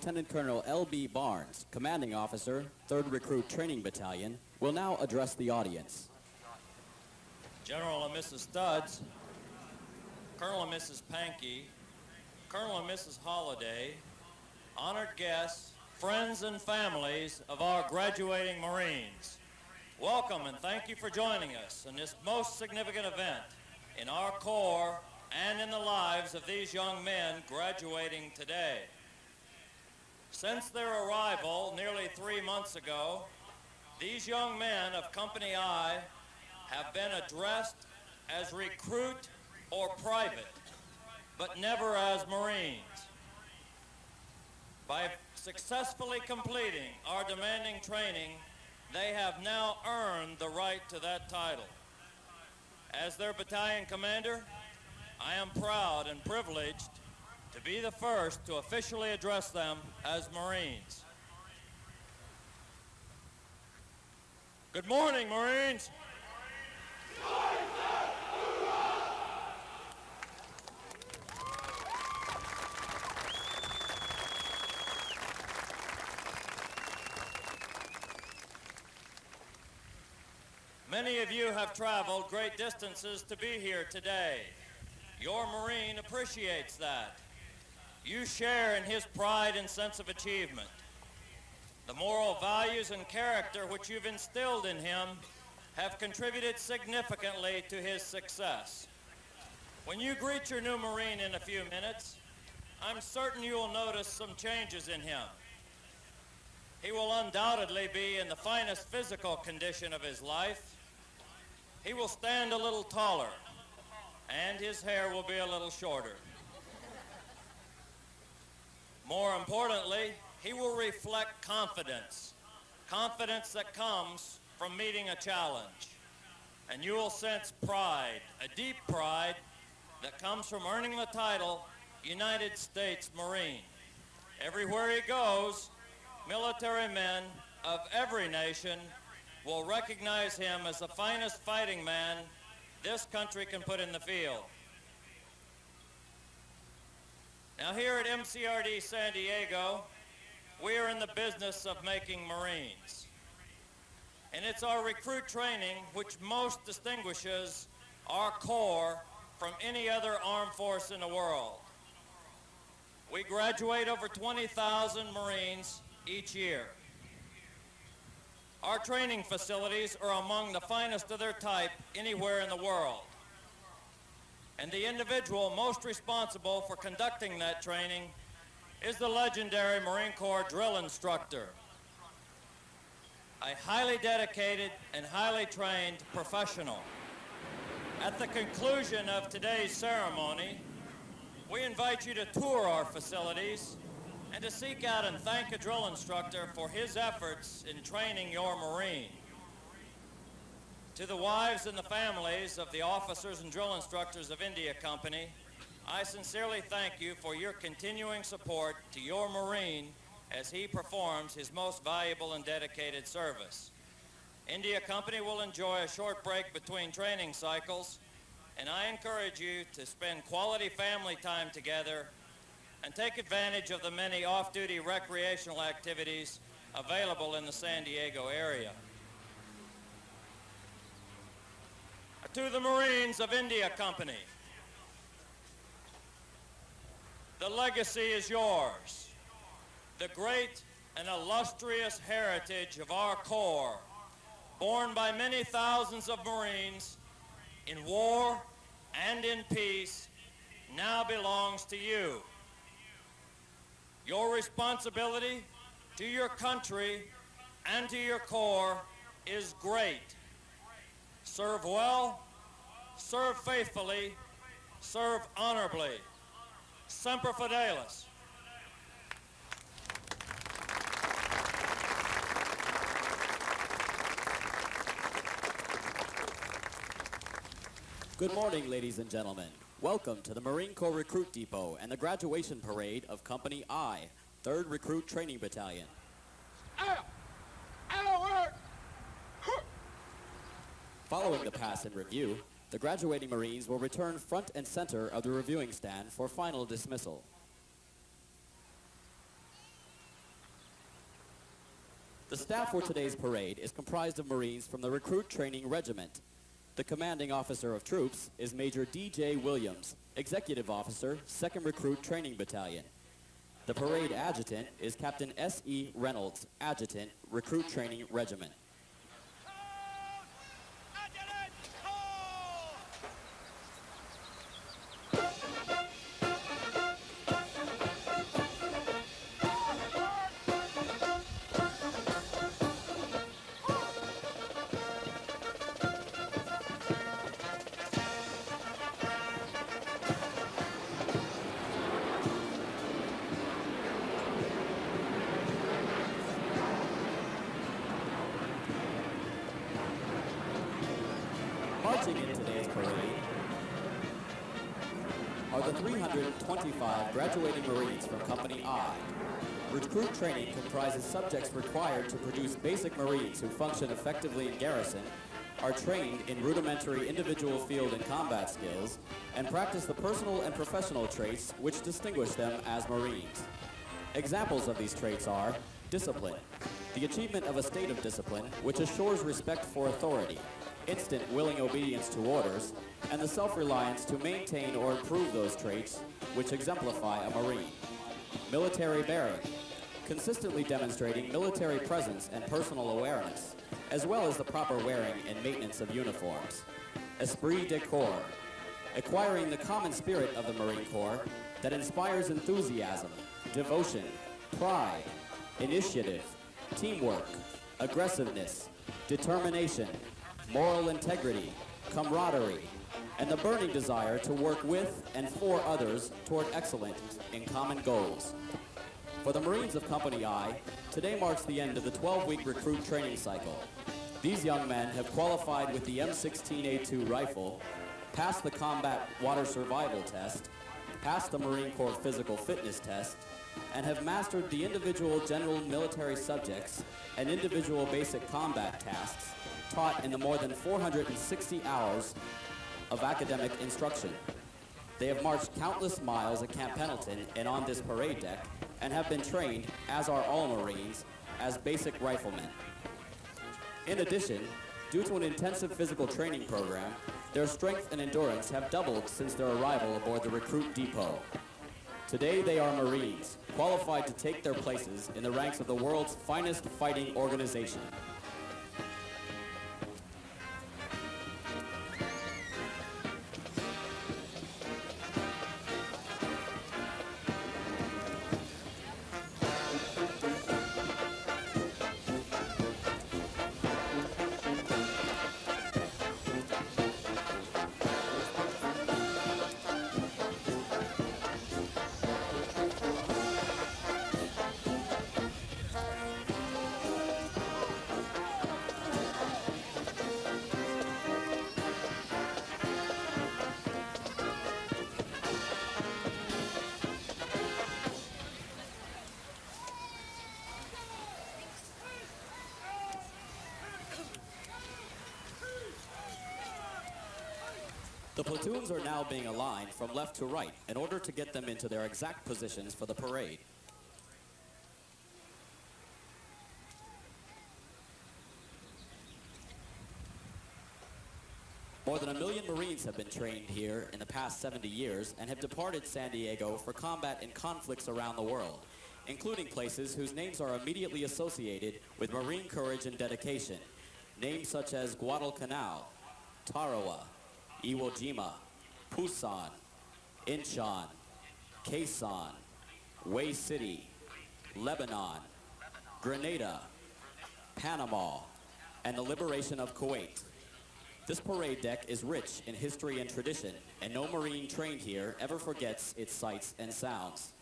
Lieutenant Colonel L.B. Barnes, Commanding Officer, 3rd Recruit Training Battalion, will now address the audience. General and Mrs. Studs, Colonel and Mrs. Pankey, Colonel and Mrs. Holliday, honored guests, friends and families of our graduating Marines. Welcome and thank you for joining us in this most significant event in our Corps and in the lives of these young men graduating today. Since their arrival nearly 3 months ago, these young men of Company I have been addressed as recruit or private, but never as Marines. By successfully completing our demanding training, they have now earned the right to that title. As their battalion commander, I am proud and privileged to be the first to officially address them as Marines. Good morning, Marines. Many of you have traveled great distances to be here today. Your Marine appreciates that. You share in his pride and sense of achievement. The moral values and character which you've instilled in him have contributed significantly to his success. When you greet your new Marine in a few minutes, I'm certain you will notice some changes in him. He will undoubtedly be in the finest physical condition of his life. He will stand a little taller, and his hair will be a little shorter. More importantly, he will reflect confidence, confidence that comes from meeting a challenge. And you will sense pride, a deep pride that comes from earning the title United States Marine. Everywhere he goes, military men of every nation will recognize him as the finest fighting man this country can put in the field. Now here at MCRD San Diego, we are in the business of making Marines. And it's our recruit training which most distinguishes our Corps from any other armed force in the world. We graduate over 20,000 Marines each year. Our training facilities are among the finest of their type anywhere in the world. And the individual most responsible for conducting that training is the legendary Marine Corps drill instructor, a highly dedicated and highly trained professional. At the conclusion of today's ceremony, we invite you to tour our facilities and to seek out and thank a drill instructor for his efforts in training your Marine. To the wives and the families of the officers and drill instructors of India Company, I sincerely thank you for your continuing support to your Marine as he performs his most valuable and dedicated service. India Company will enjoy a short break between training cycles, and I encourage you to spend quality family time together and take advantage of the many off-duty recreational activities available in the San Diego area. To the Marines of India Company, the legacy is yours. The great and illustrious heritage of our Corps, borne by many thousands of Marines in war and in peace, now belongs to you. Your responsibility to your country and to your Corps is great. Serve well, serve faithfully, serve honorably. Semper Fidelis. Good morning, ladies and gentlemen. Welcome to the Marine Corps Recruit Depot and the graduation parade of Company I, 3rd Recruit Training Battalion. Following the pass and review, the graduating Marines will return front and center of the reviewing stand for final dismissal. The staff for today's parade is comprised of Marines from the Recruit Training Regiment. The commanding officer of troops is Major D.J. Williams, Executive Officer, 2nd Recruit Training Battalion. The parade adjutant is Captain S.E. Reynolds, Adjutant, Recruit Training Regiment. Marching in today's parade are the 325 graduating Marines from Company I. Recruit training comprises subjects required to produce basic Marines who function effectively in garrison, are trained in rudimentary individual field and combat skills, and practice the personal and professional traits which distinguish them as Marines. Examples of these traits are discipline, the achievement of a state of discipline which assures respect for authority, instant willing obedience to orders, and the self-reliance to maintain or improve those traits which exemplify a Marine. Military bearing, consistently demonstrating military presence and personal awareness, as well as the proper wearing and maintenance of uniforms. Esprit de corps, acquiring the common spirit of the Marine Corps that inspires enthusiasm, devotion, pride, initiative, teamwork, aggressiveness, determination, moral integrity, camaraderie, and the burning desire to work with and for others toward excellence in common goals. For the Marines of Company I, today marks the end of the 12-week recruit training cycle. These young men have qualified with the M16A2 rifle, passed the combat water survival test, passed the Marine Corps physical fitness test, and have mastered the individual general military subjects and individual basic combat tasks taught in the more than 460 hours of academic instruction. They have marched countless miles at Camp Pendleton and on this parade deck, and have been trained, as are all Marines, as basic riflemen. In addition, due to an intensive physical training program, their strength and endurance have doubled since their arrival aboard the recruit depot. Today they are Marines, qualified to take their places in the ranks of the world's finest fighting organization. The platoons are now being aligned from left to right in order to get them into their exact positions for the parade. More than 1 million Marines have been trained here in the past 70 years and have departed San Diego for combat in conflicts around the world, including places whose names are immediately associated with Marine courage and dedication. Names such as Guadalcanal, Tarawa, Iwo Jima, Pusan, Incheon, Quezon, Way City, Lebanon, Grenada, Panama, and the liberation of Kuwait. This parade deck is rich in history and tradition, and no Marine trained here ever forgets its sights and sounds.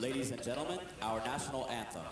Ladies and gentlemen, our national anthem.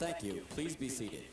Thank you. Please be seated.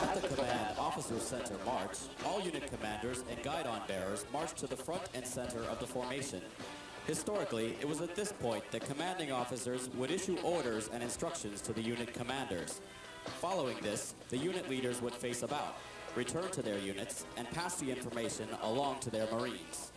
At the Command Officer Center March, all unit commanders and guidon bearers marched to the front and center of the formation. Historically, it was at this point that commanding officers would issue orders and instructions to the unit commanders. Following this, the unit leaders would face about, return to their units, and pass the information along to their Marines.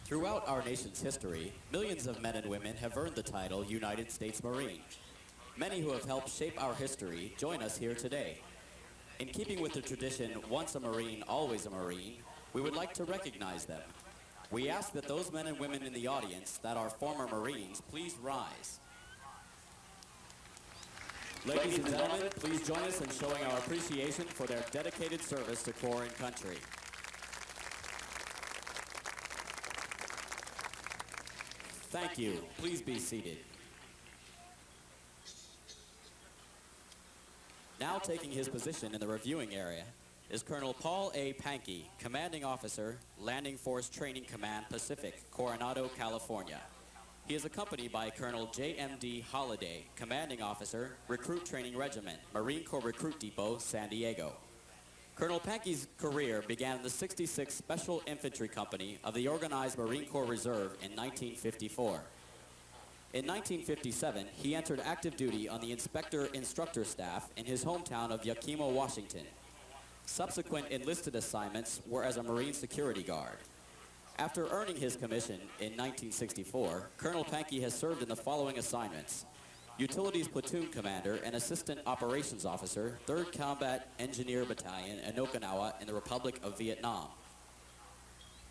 Throughout our nation's history, millions of men and women have earned the title United States Marine. Many who have helped shape our history join us here today. In keeping with the tradition, once a Marine, always a Marine, we would like to recognize them. We ask that those men and women in the audience that are former Marines please rise. Ladies and gentlemen, please join us in showing our appreciation for their dedicated service to Corps and country. Thank you. Please be seated. Now taking his position in the reviewing area is Colonel Paul A. Pankey, Commanding Officer, Landing Force Training Command Pacific, Coronado, California. He is accompanied by Colonel J.M.D. Holliday, Commanding Officer, Recruit Training Regiment, Marine Corps Recruit Depot, San Diego. Colonel Pankey's career began in the 66th Special Infantry Company of the Organized Marine Corps Reserve in 1954. In 1957, he entered active duty on the inspector-instructor staff in his hometown of Yakima, Washington. Subsequent enlisted assignments were as a Marine security guard. After earning his commission in 1964, Colonel Pankey has served in the following assignments: Utilities Platoon Commander and Assistant Operations Officer, 3rd Combat Engineer Battalion in Okinawa in the Republic of Vietnam.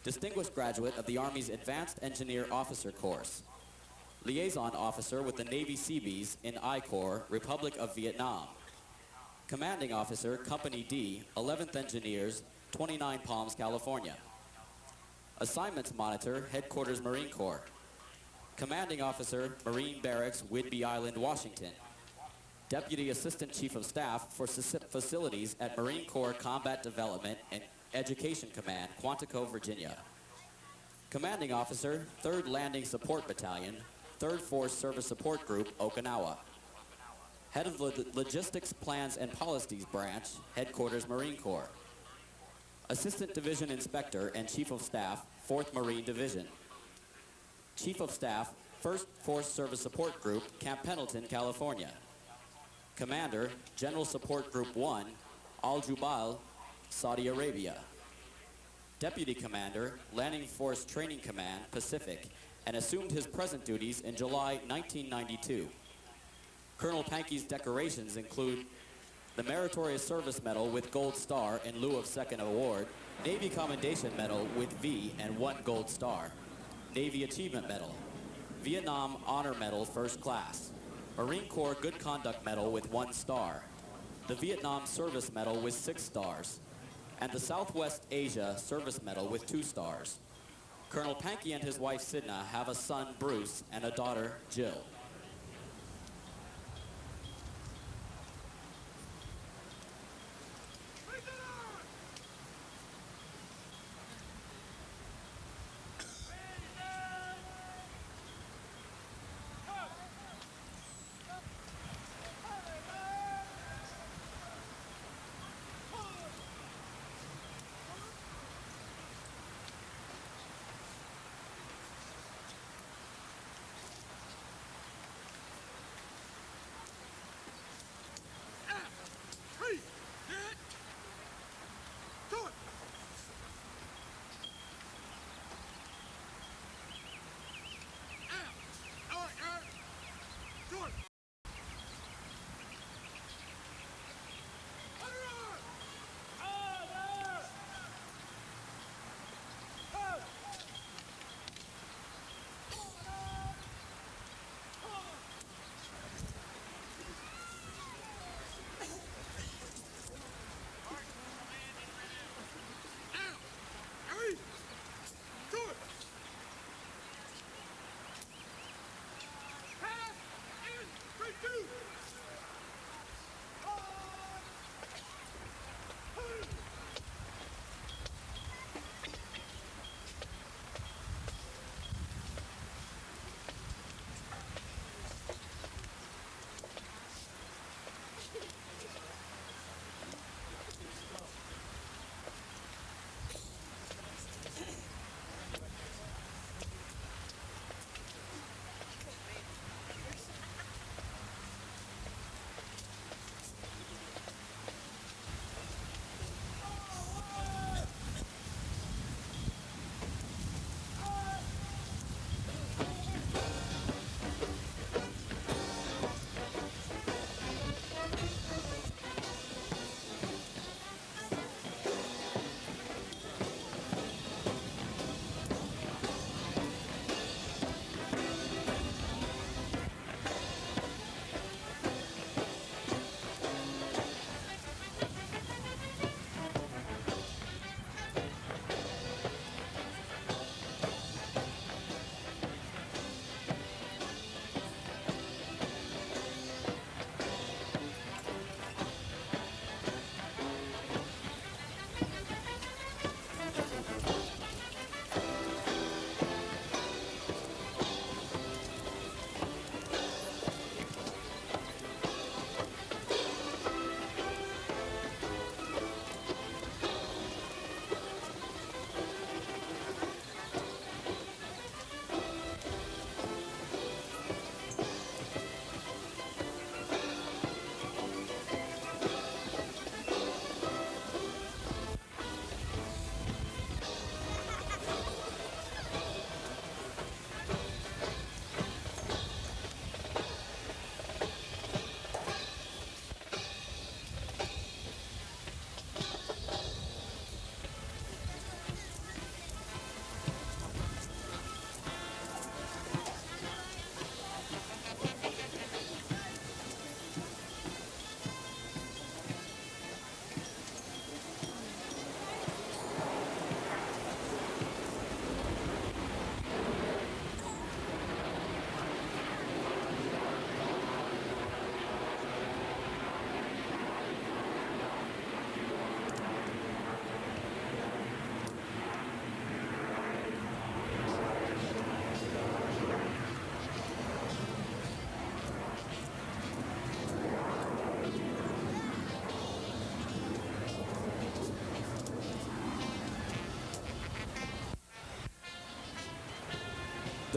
Distinguished graduate of the Army's Advanced Engineer Officer Course. Liaison Officer with the Navy Seabees in I Corps, Republic of Vietnam. Commanding Officer, Company D, 11th Engineers, 29 Palms, California. Assignments Monitor, Headquarters Marine Corps. Commanding Officer, Marine Barracks, Whidbey Island, Washington. Deputy Assistant Chief of Staff for Facilities at Marine Corps Combat Development and Education Command, Quantico, Virginia. Commanding Officer, 3rd Landing Support Battalion, 3rd Force Service Support Group, Okinawa. Head of the Logistics Plans and Policies Branch, Headquarters Marine Corps. Assistant Division Inspector and Chief of Staff, 4th Marine Division. Chief of Staff, 1st Force Service Support Group, Camp Pendleton, California. Commander, General Support Group 1, Al Jubail, Saudi Arabia. Deputy Commander, Landing Force Training Command, Pacific, and assumed his present duties in July 1992. Colonel Pankey's decorations include the Meritorious Service Medal with Gold Star in lieu of second award, Navy Commendation Medal with V and 1 Gold Star, Navy Achievement Medal, Vietnam Honor Medal First Class, Marine Corps Good Conduct Medal with 1 star, the Vietnam Service Medal with 6 stars, and the Southwest Asia Service Medal with 2 stars. Colonel Pankey and his wife Sidna have a son, Bruce, and a daughter, Jill.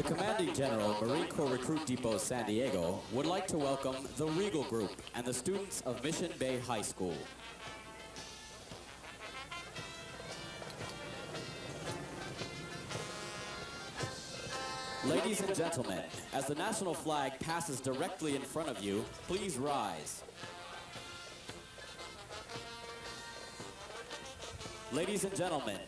The Commanding General, Marine Corps Recruit Depot San Diego, would like to welcome the Regal Group and the students of Mission Bay High School. Ladies and gentlemen, as the national flag passes directly in front of you, please rise. Ladies and gentlemen,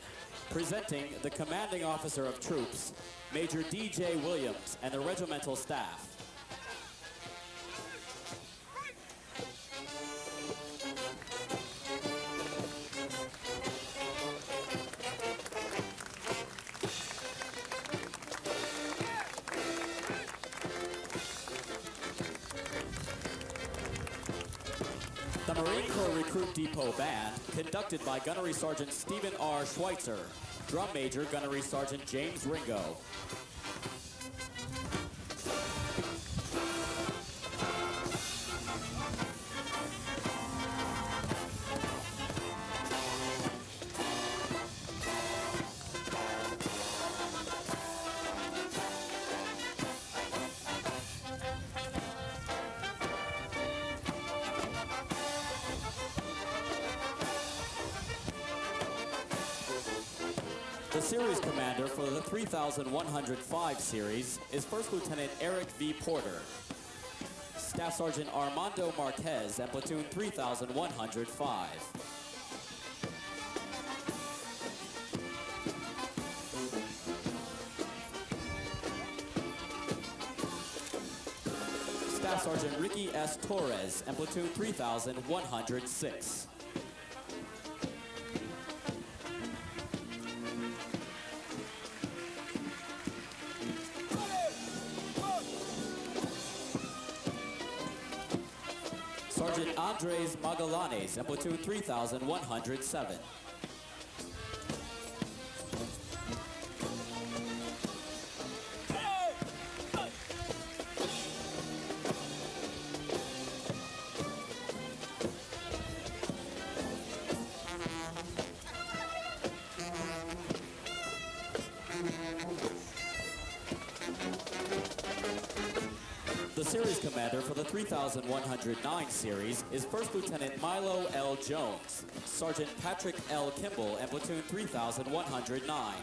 presenting the Commanding Officer of Troops, Major D.J. Williams, and the regimental staff. The Marine Corps Recruit Depot Band, conducted by Gunnery Sergeant Stephen R. Schweitzer, Drum Major Gunnery Sergeant James Ringo. The series commander for the 3105 series is First Lieutenant Eric V. Porter. Staff Sergeant Armando Marquez at Platoon 3105. Staff Sergeant Ricky S. Torres and Platoon 3106. Sergeant Andres Magallanes and Platoon 3107. The series commander for the 3109 series is First Lieutenant Milo L. Jones, Sergeant Patrick L. Kimball, and Platoon 3109.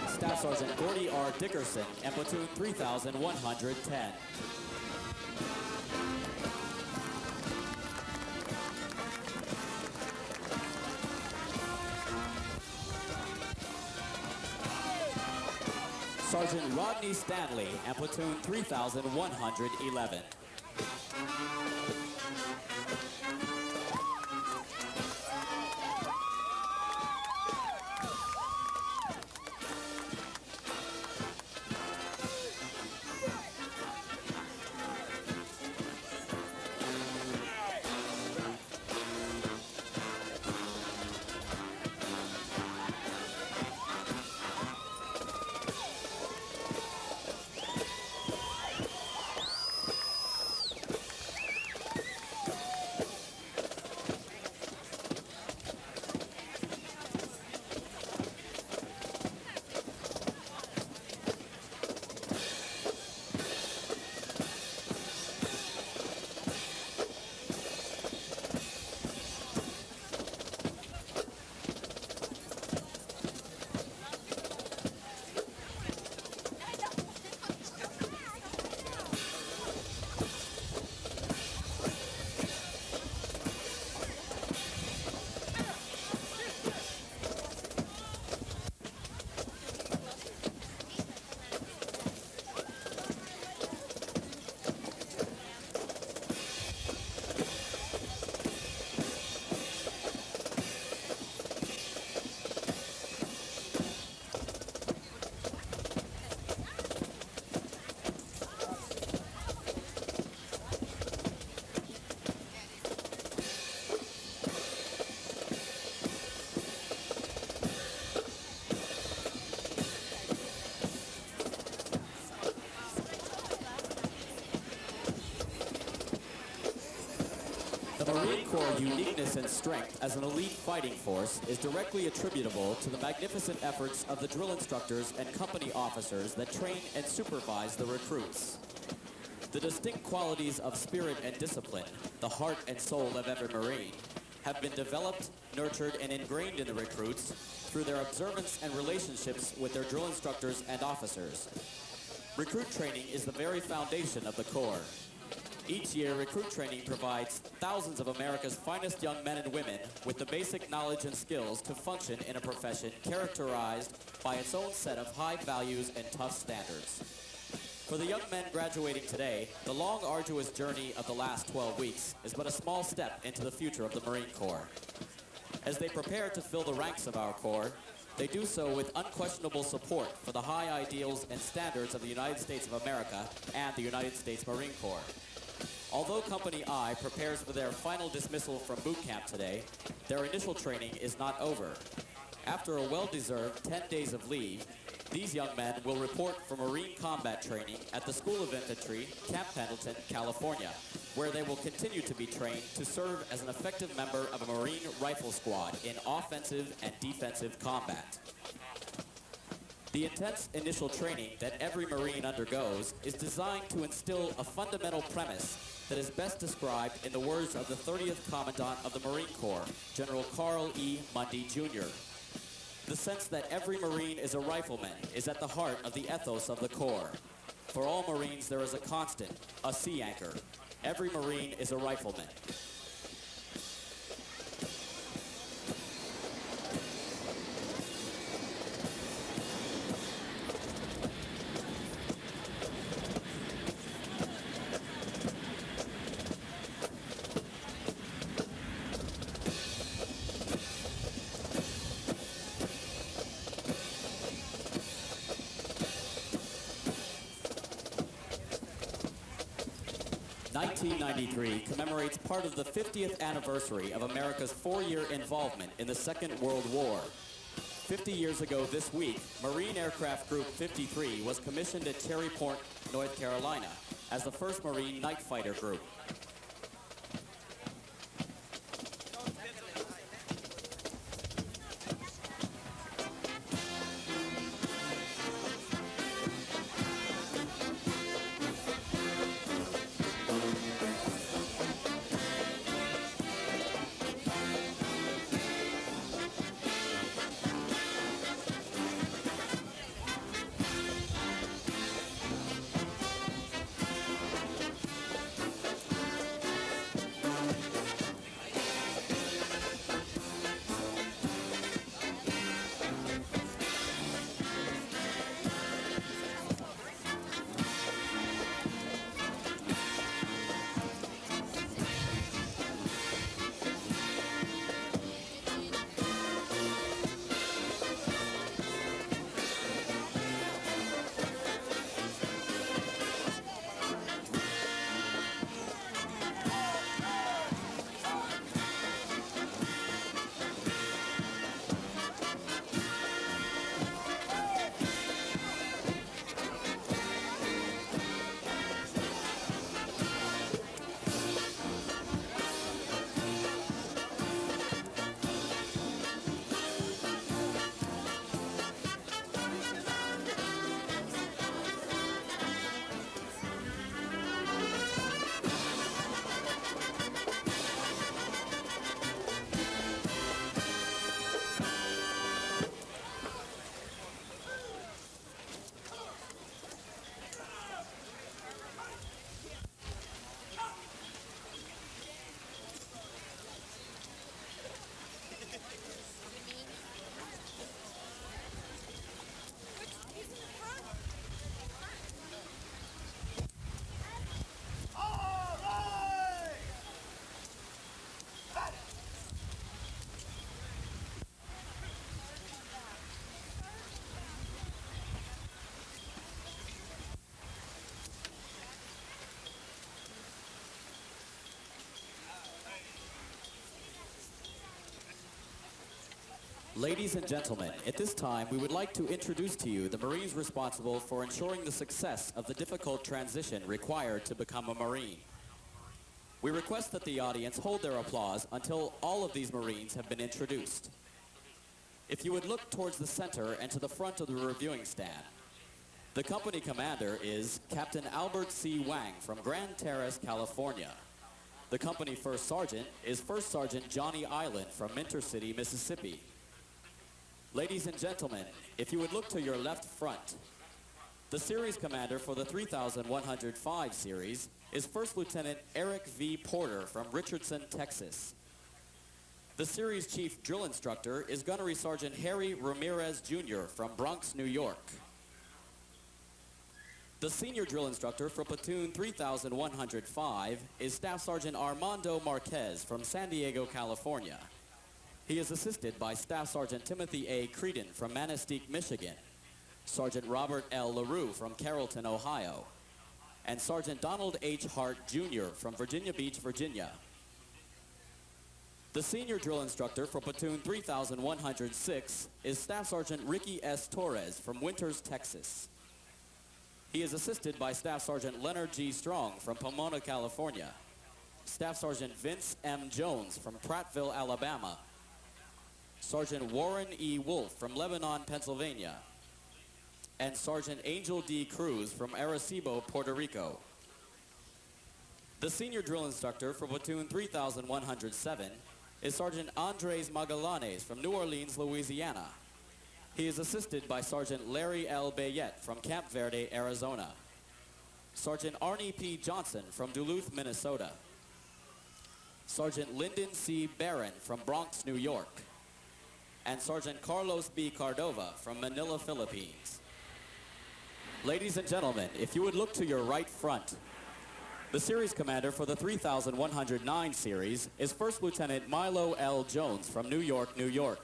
Staff Sergeant Gordy R. Dickerson, and Platoon 3110. Sergeant Rodney Stanley, and Platoon 3111. The Marine Corps' uniqueness and strength as an elite fighting force is directly attributable to the magnificent efforts of the drill instructors and company officers that train and supervise the recruits. The distinct qualities of spirit and discipline, the heart and soul of every Marine, have been developed, nurtured, and ingrained in the recruits through their observance and relationships with their drill instructors and officers. Recruit training is the very foundation of the Corps. Each year, recruit training provides thousands of America's finest young men and women with the basic knowledge and skills to function in a profession characterized by its own set of high values and tough standards. For the young men graduating today, the long, arduous journey of the last 12 weeks is but a small step into the future of the Marine Corps. As they prepare to fill the ranks of our Corps, they do so with unquestionable support for the high ideals and standards of the United States of America and the United States Marine Corps. Although Company I prepares for their final dismissal from boot camp today, their initial training is not over. After a well-deserved 10 days of leave, these young men will report for Marine combat training at the School of Infantry, Camp Pendleton, California, where they will continue to be trained to serve as an effective member of a Marine rifle squad in offensive and defensive combat. The intense initial training that every Marine undergoes is designed to instill a fundamental premise that is best described in the words of the 30th Commandant of the Marine Corps, General Carl E. Mundy, Jr. The sense that every Marine is a rifleman is at the heart of the ethos of the Corps. For all Marines, there is a constant, a sea anchor. Every Marine is a rifleman. '93 commemorates part of the 50th anniversary of America's 4-year involvement in the Second World War. 50 years ago this week, Marine Aircraft Group 53 was commissioned at Cherry Point, North Carolina, as the first Marine night fighter group. Ladies and gentlemen, at this time, we would like to introduce to you the Marines responsible for ensuring the success of the difficult transition required to become a Marine. We request that the audience hold their applause until all of these Marines have been introduced. If you would look towards the center and to the front of the reviewing stand, the company commander is Captain Albert C. Wang from Grand Terrace, California. The company first sergeant is First Sergeant Johnny Island from Minter City, Mississippi. Ladies and gentlemen, if you would look to your left front, the series commander for the 3105 series is First Lieutenant Eric V. Porter from Richardson, Texas. The series chief drill instructor is Gunnery Sergeant Harry Ramirez Jr. from Bronx, New York. The senior drill instructor for Platoon 3105 is Staff Sergeant Armando Marquez from San Diego, California. He is assisted by Staff Sergeant Timothy A. Creedon from Manistee, Michigan, Sergeant Robert L. LaRue from Carrollton, Ohio, and Sergeant Donald H. Hart, Jr. from Virginia Beach, Virginia. The senior drill instructor for Platoon 3106 is Staff Sergeant Ricky S. Torres from Winters, Texas. He is assisted by Staff Sergeant Leonard G. Strong from Pomona, California, Staff Sergeant Vince M. Jones from Prattville, Alabama, Sergeant Warren E. Wolf from Lebanon, Pennsylvania, and Sergeant Angel D. Cruz from Arecibo, Puerto Rico. The senior drill instructor for Platoon 3107 is Sergeant Andres Magallanes from New Orleans, Louisiana. He is assisted by Sergeant Larry L. Bayette from Camp Verde, Arizona, Sergeant Arnie P. Johnson from Duluth, Minnesota, Sergeant Lyndon C. Barron from Bronx, New York, and Sergeant Carlos B. Cardova from Manila, Philippines. Ladies and gentlemen, if you would look to your right front, the series commander for the 3109 series is First Lieutenant Milo L. Jones from New York, New York.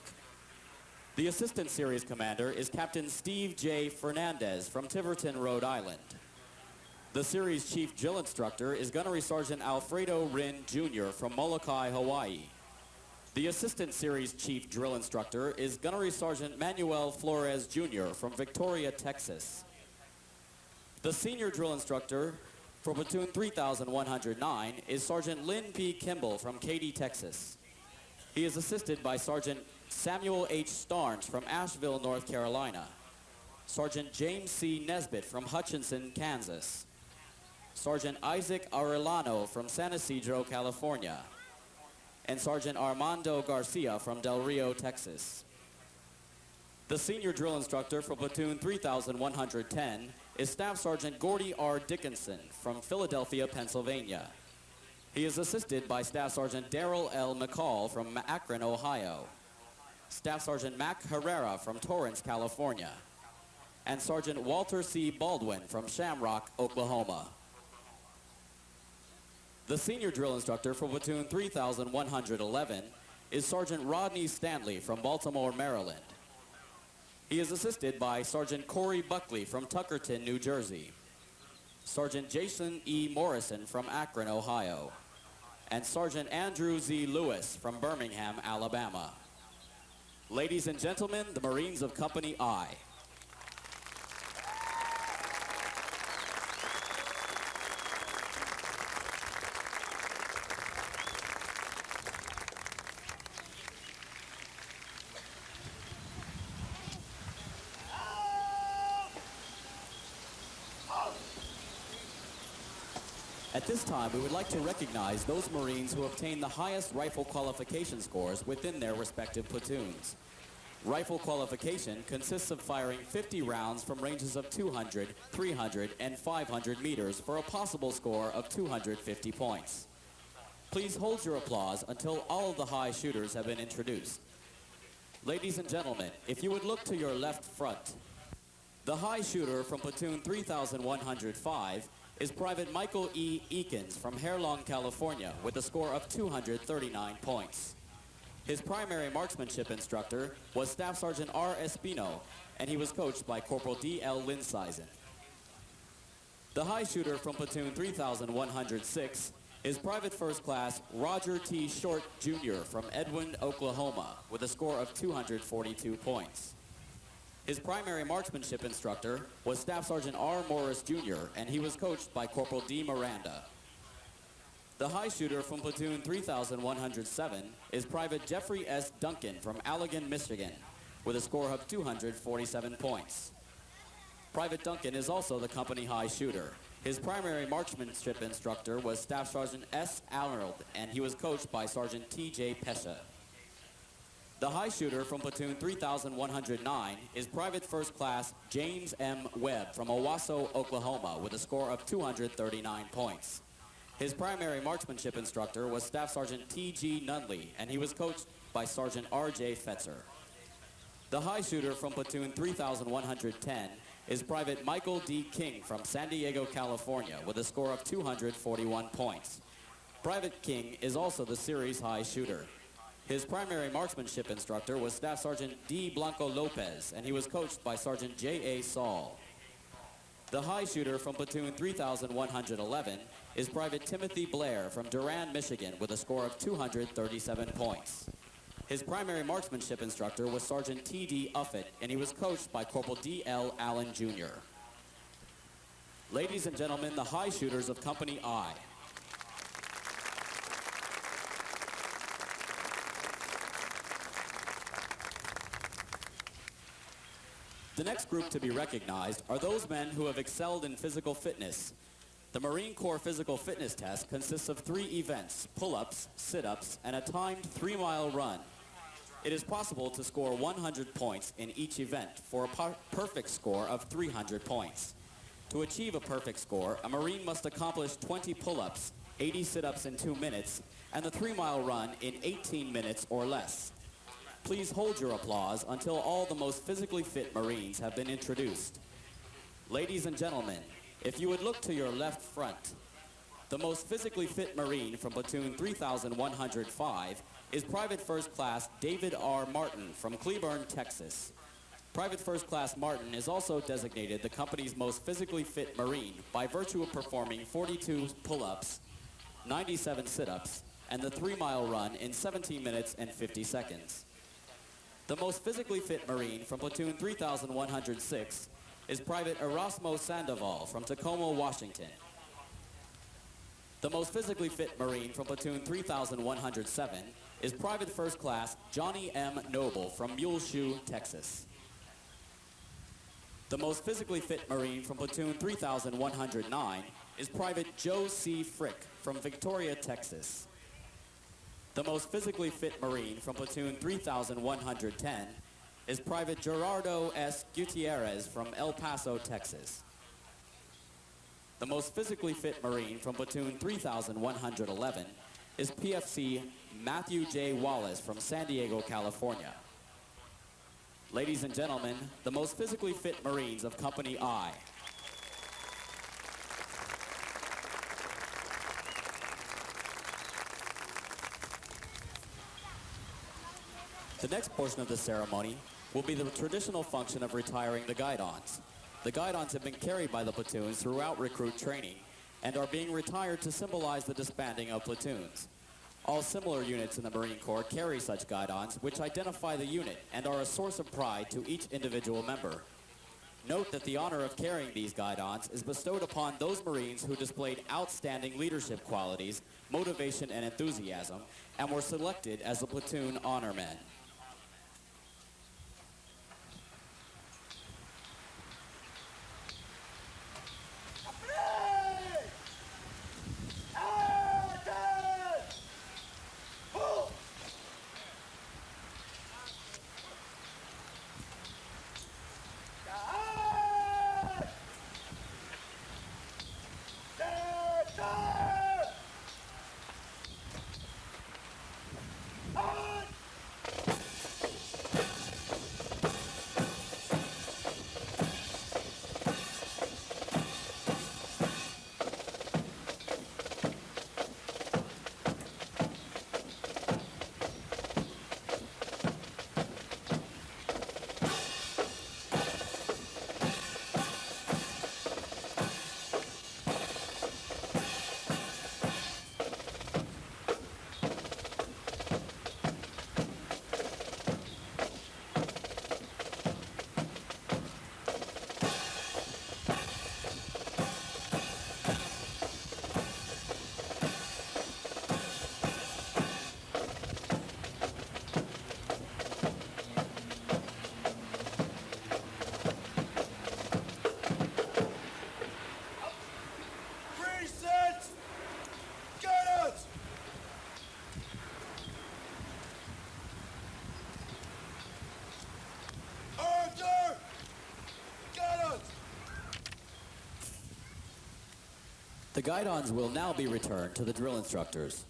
The assistant series commander is Captain Steve J. Fernandez from Tiverton, Rhode Island. The series chief drill instructor is Gunnery Sergeant Alfredo Rin Jr. from Molokai, Hawaii. The assistant series chief drill instructor is Gunnery Sergeant Manuel Flores Jr. from Victoria, Texas. The senior drill instructor for Platoon 3109 is Sergeant Lynn P. Kimball from Katy, Texas. He is assisted by Sergeant Samuel H. Starnes from Asheville, North Carolina, Sergeant James C. Nesbitt from Hutchinson, Kansas, Sergeant Isaac Arellano from San Isidro, California, and Sergeant Armando Garcia from Del Rio, Texas. The senior drill instructor for Platoon 3110 is Staff Sergeant Gordy R. Dickinson from Philadelphia, Pennsylvania. He is assisted by Staff Sergeant Darrell L. McCall from Akron, Ohio, Staff Sergeant Mac Herrera from Torrance, California, and Sergeant Walter C. Baldwin from Shamrock, Oklahoma. The senior drill instructor for Platoon 3111 is Sergeant Rodney Stanley from Baltimore, Maryland. He is assisted by Sergeant Corey Buckley from Tuckerton, New Jersey, Sergeant Jason E. Morrison from Akron, Ohio, and Sergeant Andrew Z. Lewis from Birmingham, Alabama. Ladies and gentlemen, the Marines of Company I. At this time, we would like to recognize those Marines who obtained the highest rifle qualification scores within their respective platoons. Rifle qualification consists of firing 50 rounds from ranges of 200, 300, and 500 meters for a possible score of 250 points. Please hold your applause until all of the high shooters have been introduced. Ladies and gentlemen, if you would look to your left front, the high shooter from Platoon 3105 is Private Michael E. Eakins from Hairlawn, California, with a score of 239 points. His primary marksmanship instructor was Staff Sergeant R. Espino, and he was coached by Corporal D. L. Linsizen. The high shooter from Platoon 3106 is Private First Class Roger T. Short, Jr. from Edwin, Oklahoma, with a score of 242 points. His primary marksmanship instructor was Staff Sergeant R. Morris, Jr., and he was coached by Corporal D. Miranda. The high shooter from platoon 3107 is Private Jeffrey S. Duncan from Allegan, Michigan, with a score of 247 points. Private Duncan is also the company high shooter. His primary marksmanship instructor was Staff Sergeant S. Arnold, and he was coached by Sergeant T.J. Pesha. The high shooter from platoon 3109 is Private First Class James M. Webb from Owasso, Oklahoma, with a score of 239 points. His primary marksmanship instructor was Staff Sergeant T.G. Nunley, and he was coached by Sergeant R.J. Fetzer. The high shooter from platoon 3110 is Private Michael D. King from San Diego, California, with a score of 241 points. Private King is also the series high shooter. His primary marksmanship instructor was Staff Sergeant D. Blanco Lopez, and he was coached by Sergeant J.A. Saul. The high shooter from platoon 3111 is Private Timothy Blair from Durand, Michigan, with a score of 237 points. His primary marksmanship instructor was Sergeant T.D. Uffett, and he was coached by Corporal D.L. Allen, Jr. Ladies and gentlemen, the high shooters of Company I. The next group to be recognized are those men who have excelled in physical fitness. The Marine Corps Physical Fitness Test consists of 3 events: pull-ups, sit-ups, and a timed 3-mile run. It is possible to score 100 points in each event for a perfect score of 300 points. To achieve a perfect score, a Marine must accomplish 20 pull-ups, 80 sit-ups in 2 minutes, and the 3-mile run in 18 minutes or less. Please hold your applause until all the most physically fit Marines have been introduced. Ladies and gentlemen, if you would look to your left front, the most physically fit Marine from platoon 3105 is Private First Class David R. Martin from Cleburne, Texas. Private First Class Martin is also designated the company's most physically fit Marine by virtue of performing 42 pull-ups, 97 sit-ups, and the 3-mile run in 17 minutes and 50 seconds. The most physically fit Marine from platoon 3106 is Private Erasmo Sandoval from Tacoma, Washington. The most physically fit Marine from platoon 3107 is Private First Class Johnny M. Noble from Muleshoe, Texas. The most physically fit Marine from platoon 3109 is Private Joe C. Frick from Victoria, Texas. The most physically fit Marine from platoon 3110 is Private Gerardo S. Gutierrez from El Paso, Texas. The most physically fit Marine from platoon 3111 is PFC Matthew J. Wallace from San Diego, California. Ladies and gentlemen, the most physically fit Marines of Company I. The next portion of the ceremony will be the traditional function of retiring the guidons. The guidons have been carried by the platoons throughout recruit training and are being retired to symbolize the disbanding of platoons. All similar units in the Marine Corps carry such guidons, which identify the unit and are a source of pride to each individual member. Note that the honor of carrying these guidons is bestowed upon those Marines who displayed outstanding leadership qualities, motivation, and enthusiasm, and were selected as the platoon honor men. The guidons will now be returned to the drill instructors.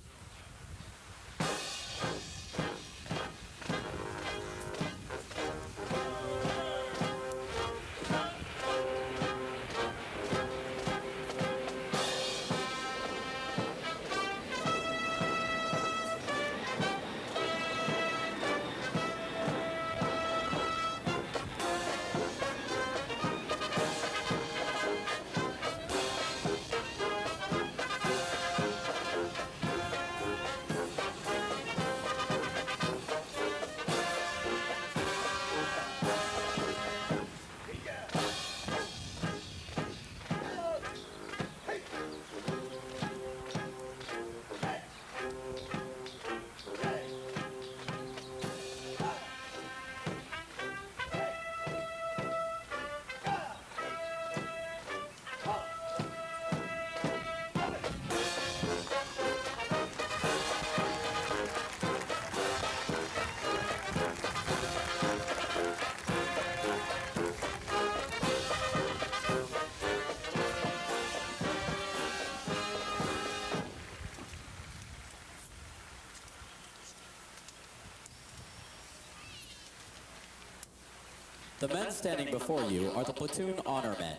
The men standing before you are the platoon honor men.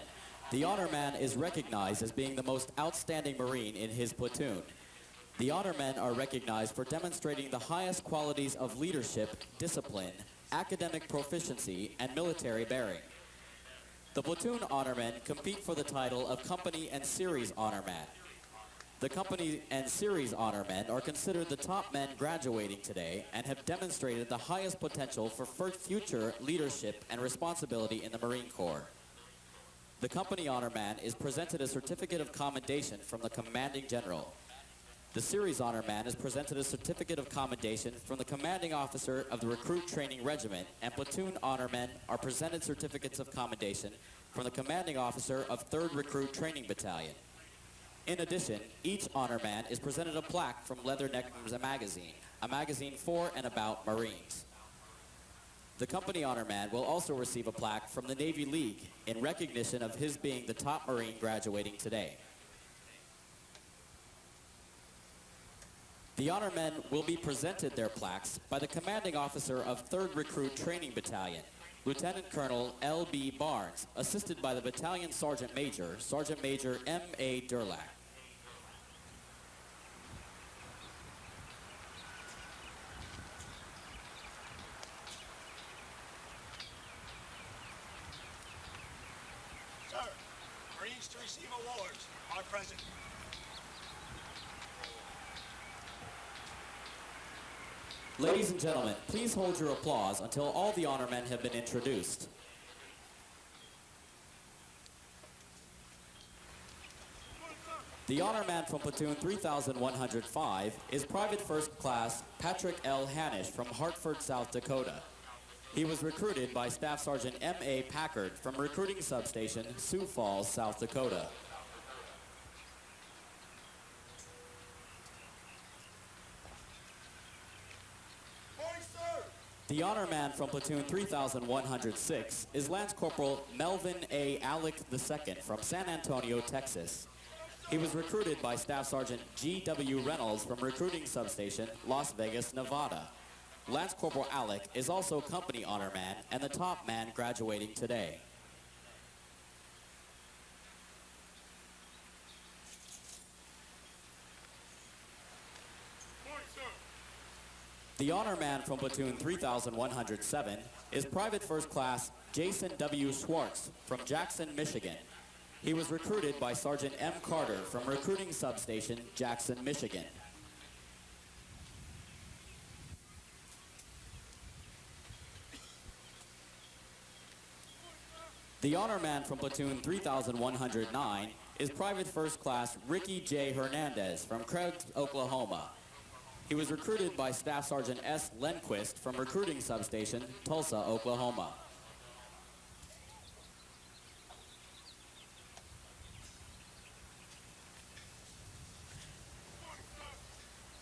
The honor man is recognized as being the most outstanding Marine in his platoon. The honor men are recognized for demonstrating the highest qualities of leadership, discipline, academic proficiency, and military bearing. The platoon honor men compete for the title of company and series honor man. The company and series honor men are considered the top men graduating today and have demonstrated the highest potential for future leadership and responsibility in the Marine Corps. The company honor man is presented a certificate of commendation from the commanding general. The series honor man is presented a certificate of commendation from the commanding officer of the recruit training regiment, and platoon honor men are presented certificates of commendation from the commanding officer of 3rd Recruit Training Battalion. In addition, each honor man is presented a plaque from Leatherneck magazine, a magazine for and about Marines. The company honor man will also receive a plaque from the Navy League in recognition of his being the top Marine graduating today. The honor men will be presented their plaques by the commanding officer of 3rd Recruit Training Battalion, Lieutenant Colonel L.B. Barnes, assisted by the Battalion Sergeant Major, Sergeant Major M.A. Durlack. Sir, Marines to receive awards are present. Ladies and gentlemen, please hold your applause until all the honor men have been introduced. The honor man from platoon 3105 is Private First Class Patrick L. Hanish from Hartford, South Dakota. He was recruited by Staff Sergeant M.A. Packard from Recruiting Substation, Sioux Falls, South Dakota. The honor man from platoon 3106 is Lance Corporal Melvin A. Alec II from San Antonio, Texas. He was recruited by Staff Sergeant G.W. Reynolds from Recruiting Substation, Las Vegas, Nevada. Lance Corporal Alec is also company honor man and the top man graduating today. The honor man from platoon 3107 is Private First Class Jason W. Schwartz from Jackson, Michigan. He was recruited by Sergeant M. Carter from Recruiting Substation, Jackson, Michigan. The honor man from platoon 3109 is Private First Class Ricky J. Hernandez from Craig, Oklahoma. He was recruited by Staff Sergeant S. Lenquist from Recruiting Substation, Tulsa, Oklahoma.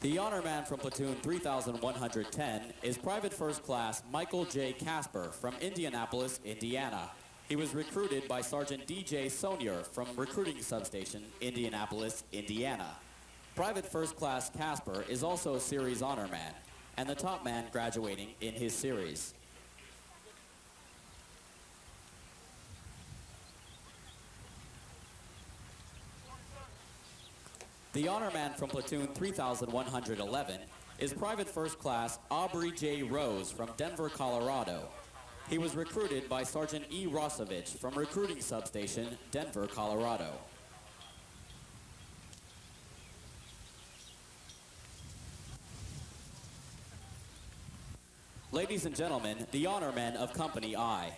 The honor man from platoon 3110 is Private First Class Michael J. Casper from Indianapolis, Indiana. He was recruited by Sergeant D.J. Sonier from Recruiting Substation, Indianapolis, Indiana. Private First Class Casper is also a series honor man, and the top man graduating in his series. The honor man from Platoon 3111 is Private First Class Aubrey J. Rose from Denver, Colorado. He was recruited by Sergeant E. Rosovich from Recruiting Substation, Denver, Colorado. Ladies and gentlemen, the honor men of Company I.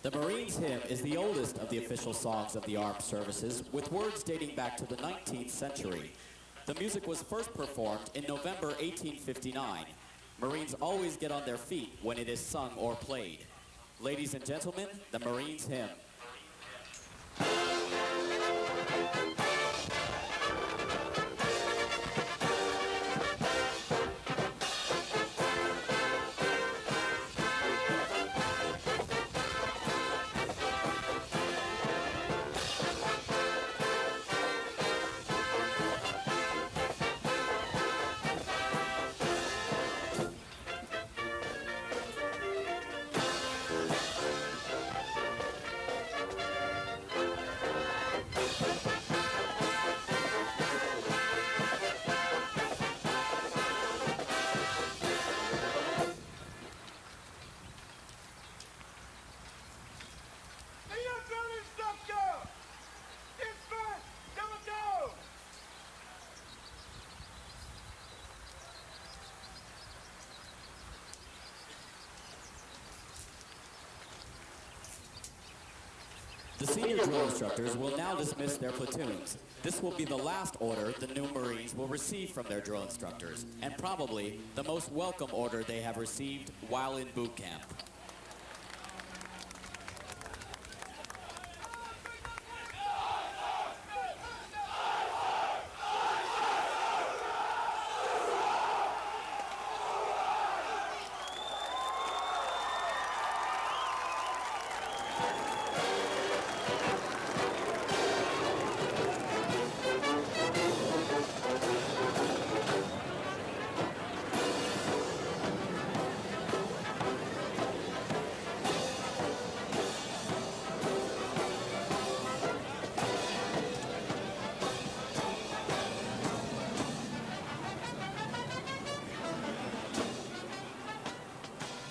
The Marines Hymn is the oldest of the official songs of the armed services, with words dating back to the 19th century. The music was first performed in November 1859. Marines always get on their feet when it is sung or played. Ladies and gentlemen, the Marines Hymn. The senior drill instructors will now dismiss their platoons. This will be the last order the new Marines will receive from their drill instructors, and probably the most welcome order they have received while in boot camp.